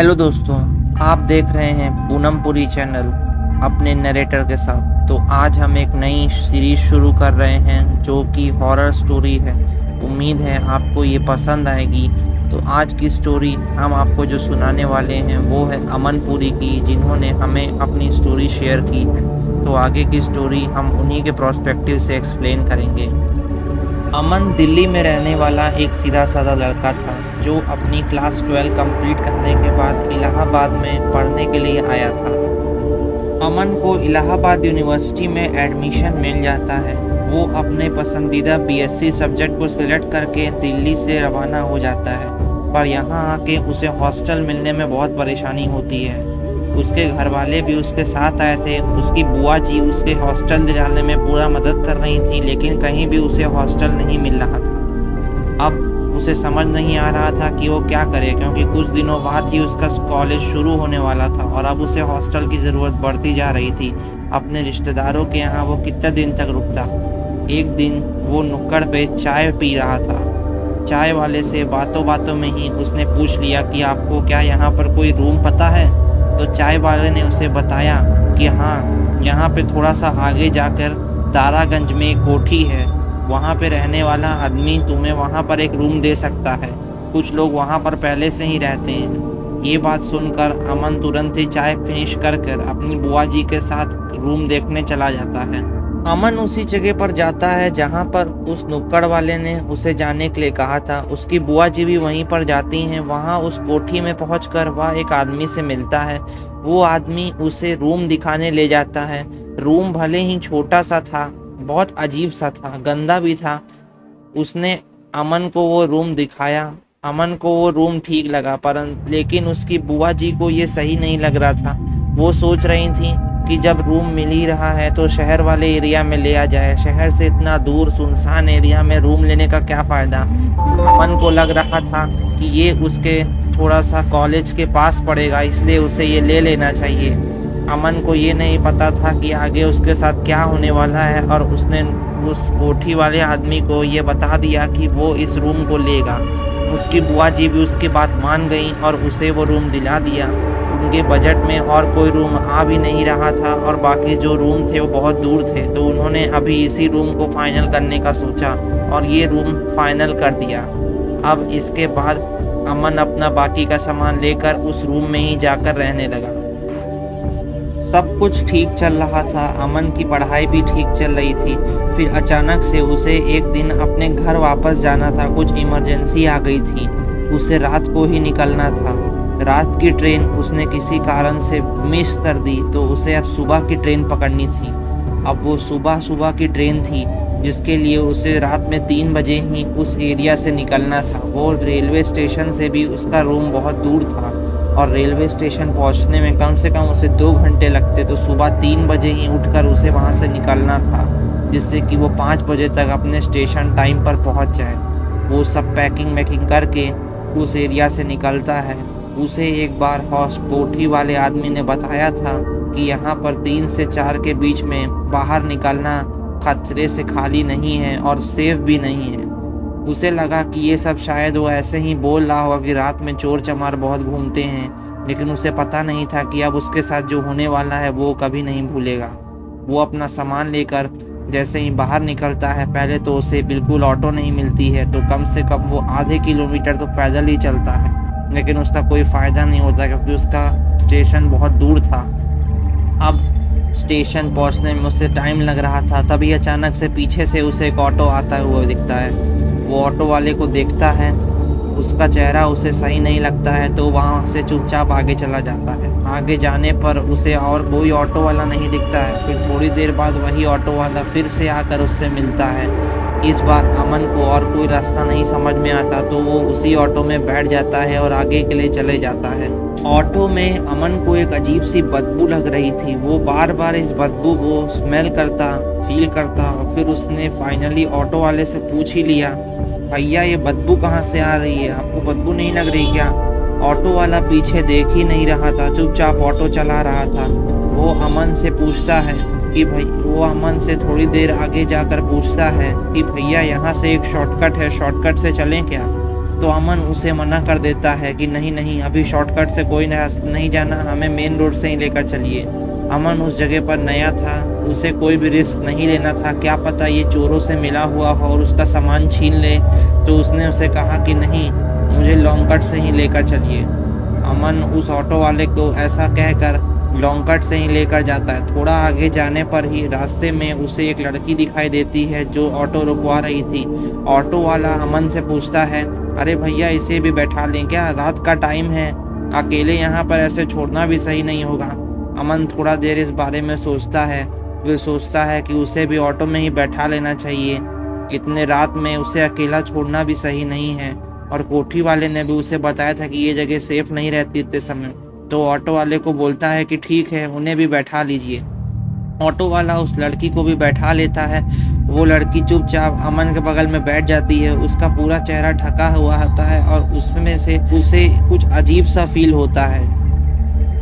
Hello दोस्तों, आप देख रहे हैं पूनमपुरी चैनल अपने नरेटर के साथ। तो आज हम एक नई सीरीज शुरू कर रहे हैं जो कि हॉरर स्टोरी है। उम्मीद है आपको ये पसंद आएगी। तो आज की स्टोरी हम आपको जो सुनाने वाले हैं वो है अमनपुरी की, जिन्होंने हमें अपनी स्टोरी शेयर की है। तो आगे की स्टोरी हम उन्हीं के प्रोस्पेक्टिव से एक्सप्लेन करेंगे। अमन दिल्ली में रहने वाला एक सीधा साधा लड़का था जो अपनी क्लास 12 कंप्लीट करने के बाद इलाहाबाद में पढ़ने के लिए आया था। अमन को इलाहाबाद यूनिवर्सिटी में एडमिशन मिल जाता है। वो अपने पसंदीदा बीएससी सब्जेक्ट को सिलेक्ट करके दिल्ली से रवाना हो जाता है। पर यहाँ आके उसे हॉस्टल मिलने में बहुत परेशानी होती है। उसके घर वाले भी उसके साथ आए थे। उसकी बुआ जी उसके हॉस्टल दिलाने में पूरा मदद कर रही थी, लेकिन कहीं भी उसे हॉस्टल नहीं मिल रहा था। अब उसे समझ नहीं आ रहा था कि वो क्या करे, क्योंकि कुछ दिनों बाद ही उसका कॉलेज शुरू होने वाला था और अब उसे हॉस्टल की ज़रूरत बढ़ती जा रही थी। अपने रिश्तेदारों के यहाँ वो कितने दिन तक रुकता। एक दिन वो नुक्कड़ पे चाय पी रहा था। चाय वाले से बातों बातों में ही उसने पूछ लिया कि आपको क्या यहाँ पर कोई रूम पता है। तो चाय वाले ने उसे बताया कि हाँ, यहाँ पे थोड़ा सा आगे जाकर दारागंज में एक कोठी है, वहाँ पे रहने वाला आदमी तुम्हें वहाँ पर एक रूम दे सकता है। कुछ लोग वहाँ पर पहले से ही रहते हैं। ये बात सुनकर अमन तुरंत ही चाय फिनिश कर अपनी बुआ जी के साथ रूम देखने चला जाता है। अमन उसी जगह पर जाता है जहाँ पर उस नुक्कड़ वाले ने उसे जाने के लिए कहा था। उसकी बुआ जी भी वहीं पर जाती हैं। वहाँ उस कोठी में पहुंचकर वह एक आदमी से मिलता है। वो आदमी उसे रूम दिखाने ले जाता है। रूम भले ही छोटा सा था, बहुत अजीब सा था, गंदा भी था। उसने अमन को वो रूम दिखाया। अमन को वो रूम ठीक लगा, परंतु लेकिन उसकी बुआ जी को ये सही नहीं लग रहा था। वो सोच रही थी कि जब रूम मिल ही रहा है तो शहर वाले एरिया में लिया जाए। शहर से इतना दूर सुनसान एरिया में रूम लेने का क्या फ़ायदा। अमन को लग रहा था कि ये उसके थोड़ा सा कॉलेज के पास पड़ेगा, इसलिए उसे ये ले लेना चाहिए। अमन को ये नहीं पता था कि आगे उसके साथ क्या होने वाला है, और उसने उस कोठी वाले आदमी को ये बता दिया कि वो इस रूम को लेगा। उसकी बुआ जी भी उसकी बात मान गई और उसे वो रूम दिला दिया। उनके बजट में और कोई रूम आ भी नहीं रहा था और बाकी जो रूम थे वो बहुत दूर थे। तो उन्होंने अभी इसी रूम को फाइनल करने का सोचा और ये रूम फाइनल कर दिया। अब इसके बाद अमन अपना बाकी का सामान लेकर उस रूम में ही जाकर रहने लगा। सब कुछ ठीक चल रहा था। अमन की पढ़ाई भी ठीक चल रही थी। फिर अचानक से उसे एक दिन अपने घर वापस जाना था। कुछ इमरजेंसी आ गई थी। उसे रात को ही निकलना था। रात की ट्रेन उसने किसी कारण से मिस कर दी, तो उसे अब सुबह की ट्रेन पकड़नी थी। अब वो सुबह की ट्रेन थी जिसके लिए उसे रात में 3 बजे ही उस एरिया से निकलना था। वो रेलवे स्टेशन से भी उसका रूम बहुत दूर था और रेलवे स्टेशन पहुंचने में कम से कम उसे 2 घंटे लगते। तो सुबह 3 बजे ही उठकर उसे वहां से निकलना था, जिससे कि वो 5 बजे तक अपने स्टेशन टाइम पर पहुंच जाए। वो सब पैकिंग वैकिंग करके उस एरिया से निकलता है। उसे एक बार कोठी वाले आदमी ने बताया था कि यहाँ पर 3 से 4 के बीच में बाहर निकलना खतरे से खाली नहीं है और सेफ भी नहीं है। उसे लगा कि ये सब शायद वो ऐसे ही बोल रहा होगा कि रात में चोर चमार बहुत घूमते हैं, लेकिन उसे पता नहीं था कि अब उसके साथ जो होने वाला है वो कभी नहीं भूलेगा। वो अपना सामान लेकर जैसे ही बाहर निकलता है, पहले तो उसे बिल्कुल ऑटो नहीं मिलती है, तो कम से कम वो आधे किलोमीटर तो पैदल ही चलता है। लेकिन उसका कोई फ़ायदा नहीं होता क्योंकि उसका स्टेशन बहुत दूर था। अब स्टेशन पहुंचने में उसे टाइम लग रहा था। तभी अचानक से पीछे से उसे एक ऑटो आता हुआ दिखता है। वो ऑटो वाले को देखता है, उसका चेहरा उसे सही नहीं लगता है, तो वहाँ से चुपचाप आगे चला जाता है। आगे जाने पर उसे और कोई ऑटो वाला नहीं दिखता है। फिर थोड़ी देर बाद वही ऑटो वाला फिर से आकर उससे मिलता है। इस बार अमन को और कोई रास्ता नहीं समझ में आता, तो वो उसी ऑटो में बैठ जाता है और आगे के लिए चले जाता है। ऑटो में अमन को एक अजीब सी बदबू लग रही थी। वो बार बार इस बदबू को स्मेल करता, फील करता, और फिर उसने फाइनली ऑटो वाले से पूछ ही लिया, भैया ये बदबू कहाँ से आ रही है, आपको बदबू नहीं लग रही क्या? ऑटो वाला पीछे देख ही नहीं रहा था, चुपचाप ऑटो चला रहा था। वो अमन से पूछता है कि वो अमन से थोड़ी देर आगे जाकर पूछता है कि भैया यहाँ से एक शॉर्टकट है, शॉर्टकट से चलें क्या? तो अमन उसे मना कर देता है कि नहीं नहीं, अभी शॉर्टकट से कोई नहीं जाना, हमें मेन रोड से ही लेकर चलिए। अमन उस जगह पर नया था, उसे कोई भी रिस्क नहीं लेना था, क्या पता ये चोरों से मिला हुआ हो और उसका सामान छीन ले। तो उसने उसे कहा कि नहीं, मुझे लॉन्ग कट से ही लेकर चलिए। अमन उस ऑटो वाले को ऐसा कहकर लॉन्ग कट से ही लेकर जाता है। थोड़ा आगे जाने पर ही रास्ते में उसे एक लड़की दिखाई देती है जो ऑटो रुकवा रही थी। ऑटो वाला अमन से पूछता है, अरे भैया इसे भी बैठा लें क्या, रात का टाइम है, अकेले यहाँ पर ऐसे छोड़ना भी सही नहीं होगा। अमन थोड़ा देर इस बारे में सोचता है, फिर सोचता है कि उसे भी ऑटो में ही बैठा लेना चाहिए, इतने रात में उसे अकेला छोड़ना भी सही नहीं है। और कोठी वाले ने भी उसे बताया था कि ये जगह सेफ नहीं रहती इतने समय। तो ऑटो वाले को बोलता है कि ठीक है, उन्हें भी बैठा लीजिए। ऑटो वाला उस लड़की को भी बैठा लेता है। वो लड़की चुपचाप अमन के बगल में बैठ जाती है। उसका पूरा चेहरा ढका हुआ होता है और उसमें से उसे कुछ अजीब सा फील होता है।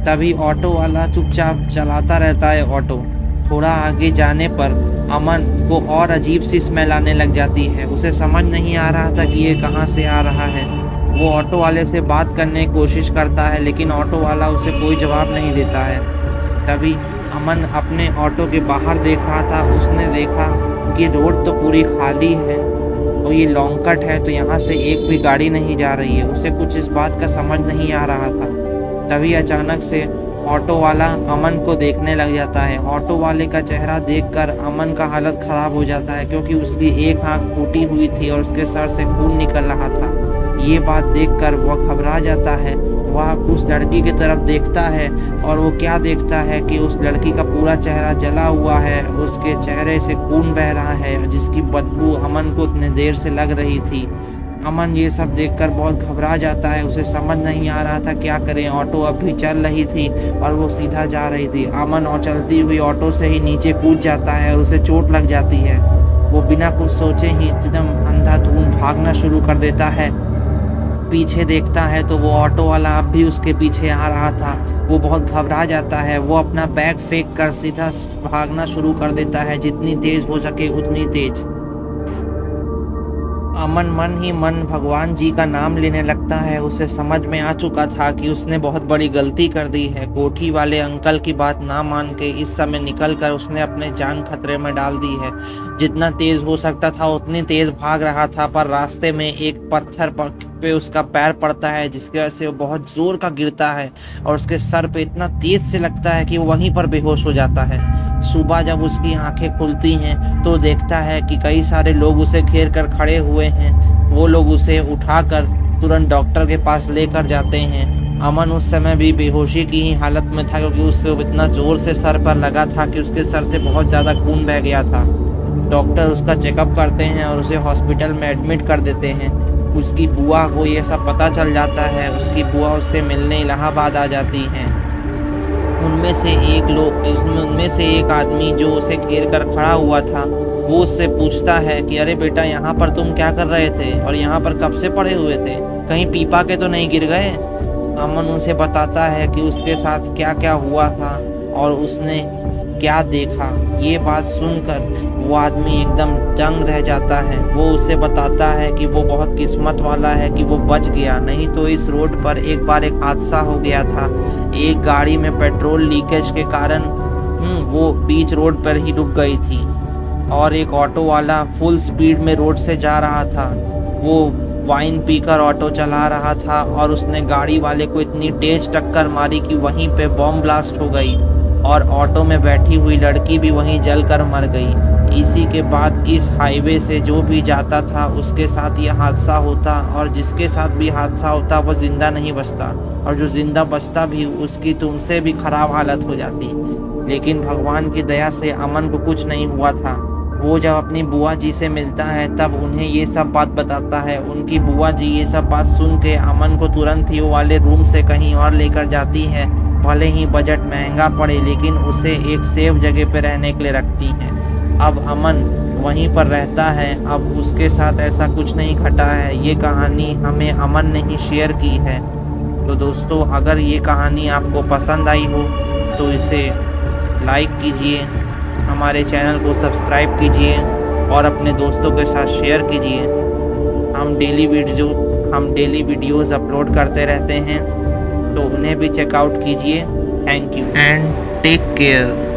तभी ऑटो वाला चुपचाप चलाता रहता है ऑटो। थोड़ा आगे जाने पर अमन को और अजीब सी स्मेल आने लग जाती है। उसे समझ नहीं आ रहा था कि ये कहाँ से आ रहा है। वो ऑटो वाले से बात करने की कोशिश करता है, लेकिन ऑटो वाला उसे कोई जवाब नहीं देता है। तभी अमन अपने ऑटो के बाहर देख रहा था। उसने देखा कि रोड तो पूरी खाली है और ये लॉन्ग कट है, तो यहाँ से एक भी गाड़ी नहीं जा रही है। उसे कुछ इस बात का समझ नहीं आ रहा था। तभी अचानक से ऑटो वाला अमन को देखने लग जाता है। ऑटो वाले का चेहरा देखकर अमन का हालत ख़राब हो जाता है, क्योंकि उसकी एक आँख फूटी हुई थी और उसके सर से खून निकल रहा था। ये बात देखकर वह घबरा जाता है। वह उस लड़की की तरफ देखता है और वो क्या देखता है कि उस लड़की का पूरा चेहरा जला हुआ है, उसके चेहरे से खून बह रहा है, जिसकी बदबू अमन को इतने देर से लग रही थी। अमन ये सब देखकर बहुत घबरा जाता है। उसे समझ नहीं आ रहा था क्या करें। ऑटो अभी चल रही थी और वो सीधा जा रही थी। अमन और चलती हुई ऑटो से ही नीचे कूद जाता है और उसे चोट लग जाती है। वो बिना कुछ सोचे ही एकदम अंधाधुंध भागना शुरू कर देता है। पीछे देखता है तो वो ऑटो वाला अब भी उसके पीछे आ रहा था। वो बहुत घबरा जाता है। वो अपना बैग फेंक कर सीधा भागना शुरू कर देता है, जितनी तेज हो सके उतनी तेज। अमन मन ही मन भगवान जी का नाम लेने लगता है। उसे समझ में आ चुका था कि उसने बहुत बड़ी गलती कर दी है। कोठी वाले अंकल की बात ना मान के इस समय निकलकर उसने अपने जान खतरे में डाल दी है। जितना तेज हो सकता था उतनी तेज भाग रहा था, पर रास्ते में एक पत्थर पे उसका पैर पड़ता है, जिसकी वजह से वो बहुत जोर का गिरता है और उसके सर पे इतना तेज से लगता है कि वो वहीं पर बेहोश हो जाता है। सुबह जब उसकी आंखें खुलती हैं तो देखता है कि कई सारे लोग उसे घेर कर खड़े हुए हैं। वो लोग उसे उठाकर तुरंत डॉक्टर के पास लेकर जाते हैं। अमन उस समय भी बेहोशी की ही हालत में था, क्योंकि उससे इतना जोर से सर पर लगा था कि उसके सर से बहुत ज़्यादा खून बह गया था। डॉक्टर उसका चेकअप करते हैं और उसे हॉस्पिटल में एडमिट कर देते हैं। उसकी बुआ को ये सब पता चल जाता है। उसकी बुआ उससे मिलने इलाहाबाद आ जाती हैं। उनमें से एक आदमी जो उसे घेर कर खड़ा हुआ था, वो उससे पूछता है कि अरे बेटा, यहाँ पर तुम क्या कर रहे थे और यहाँ पर कब से पड़े हुए थे, कहीं पी पा के तो नहीं गिर गए। अमन उसे बताता है कि उसके साथ क्या क्या हुआ था और उसने क्या देखा। ये बात सुनकर वो आदमी एकदम दंग रह जाता है। वो उसे बताता है कि वो बहुत किस्मत वाला है कि वो बच गया, नहीं तो इस रोड पर एक बार एक हादसा हो गया था। एक गाड़ी में पेट्रोल लीकेज के कारण वो बीच रोड पर ही डूब गई थी और एक ऑटो वाला फुल स्पीड में रोड से जा रहा था। वो वाइन पीकर ऑटो चला रहा था और उसने गाड़ी वाले को इतनी तेज टक्कर मारी कि वहीं पे बॉम्ब ब्लास्ट हो गई और ऑटो में बैठी हुई लड़की भी वहीं जलकर मर गई। इसी के बाद इस हाईवे से जो भी जाता था उसके साथ ये हादसा होता और जिसके साथ भी हादसा होता वो ज़िंदा नहीं बचता, और जो ज़िंदा बचता भी उसकी तुमसे भी ख़राब हालत हो जाती। लेकिन भगवान की दया से अमन को कुछ नहीं हुआ था। वो जब अपनी बुआ जी से मिलता है तब उन्हें ये सब बात बताता है। उनकी बुआ जी ये सब बात सुन के अमन को तुरंत ही वो वाले रूम से कहीं और लेकर जाती है। भले ही बजट महंगा पड़े, लेकिन उसे एक सेफ जगह पे रहने के लिए रखती हैं। अब अमन वहीं पर रहता है। अब उसके साथ ऐसा कुछ नहीं घटा है। ये कहानी हमें अमन ने ही शेयर की है। तो दोस्तों, अगर ये कहानी आपको पसंद आई हो तो इसे लाइक कीजिए, हमारे चैनल को सब्सक्राइब कीजिए और अपने दोस्तों के साथ शेयर कीजिए। हम डेली वीडियो हम डेली वीडियोस अपलोड करते रहते हैं, तो उन्हें भी चेकआउट कीजिए। Thank you and take care.